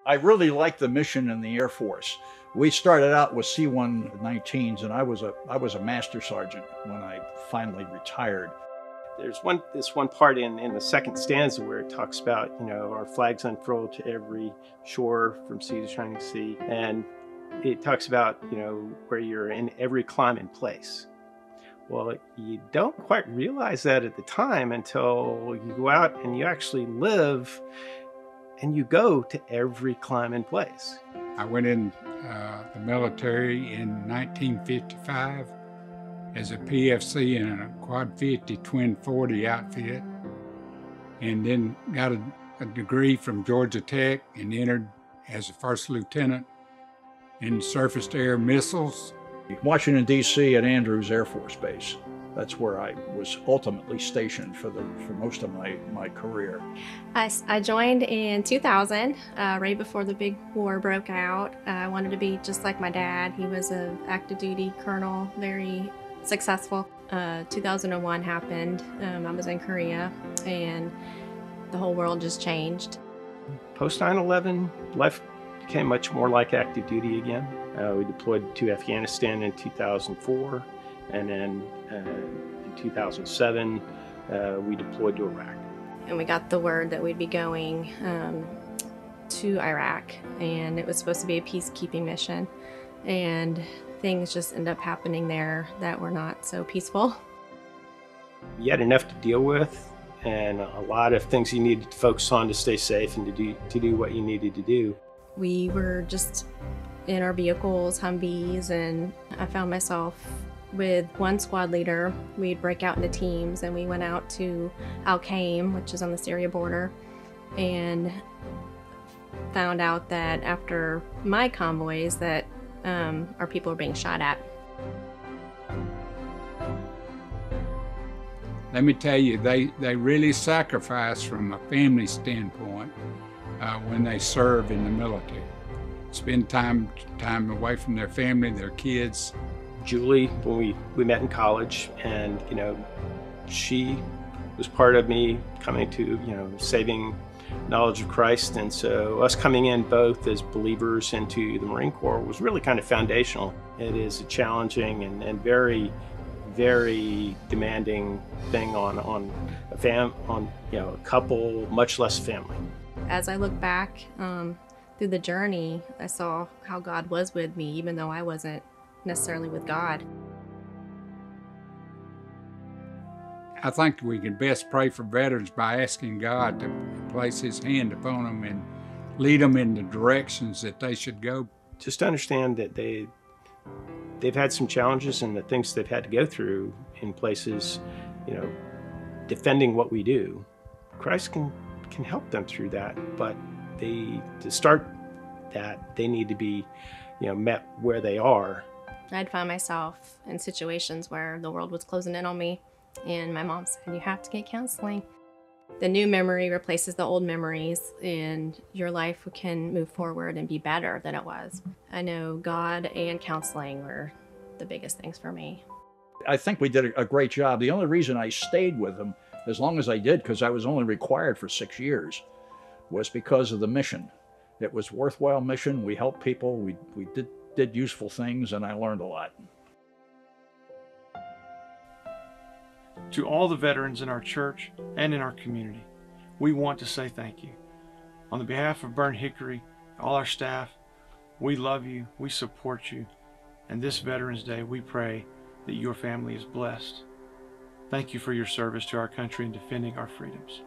I really liked the mission in the Air Force. We started out with C-119s, and I was a master sergeant when I finally retired. There's this one part in the second stanza where it talks about, our flags unfurled to every shore from sea to shining sea. And it talks about, where you're in every clime and place. Well, you don't quite realize that at the time until you go out and you actually live and you go to every clime and place. I went in the military in 1955 as a PFC in a Quad 50 Twin 40 outfit, and then got a degree from Georgia Tech and entered as a first lieutenant in surface-to-air missiles. Washington, D.C. at Andrews Air Force Base. That's where I was ultimately stationed for most of my career. I joined in 2000, right before the big war broke out. I wanted to be just like my dad. He was an active duty colonel, very successful. 2001 happened. I was in Korea, and the whole world just changed. Post 9/11, life became much more like active duty again. We deployed to Afghanistan in 2004, and then in 2007, we deployed to Iraq. And we got the word that we'd be going to Iraq, and it was supposed to be a peacekeeping mission. And things just ended up happening there that were not so peaceful. You had enough to deal with, and a lot of things you needed to focus on to stay safe and to do what you needed to do. We were just in our vehicles, Humvees, and I found myself with one squad leader. We'd break out into teams, and we went out to Al-Qaim, which is on the Syria border, and found out that after my convoys that our people were being shot at. Let me tell you, they really sacrifice from a family standpoint when they serve in the military. Spend time away from their family, their kids. Julie, when we met in college, and she was part of me coming to saving knowledge of Christ, and so us coming in both as believers into the Marine Corps was really kind of foundational. It is a challenging and very, very demanding thing on a couple, much less family. As I look back through the journey, I saw how God was with me, even though I wasn't necessarily with God. I think we can best pray for veterans by asking God to place His hand upon them and lead them in the directions that they should go. Just understand that they've had some challenges and the things they've had to go through in places, defending what we do. Christ can help them through that, but to start that, they need to be, met where they are. I'd find myself in situations where the world was closing in on me, and my mom said, "You have to get counseling." The new memory replaces the old memories, and your life can move forward and be better than it was. I know God and counseling were the biggest things for me. I think we did a great job. The only reason I stayed with them as long as I did, because I was only required for 6 years, was because of the mission. It was a worthwhile mission. We helped people. We did useful things, and I learned a lot. To all the veterans in our church and in our community, we want to say thank you. On the behalf of Burnt Hickory, all our staff, we love you, we support you, and this Veterans Day we pray that your family is blessed. Thank you for your service to our country and defending our freedoms.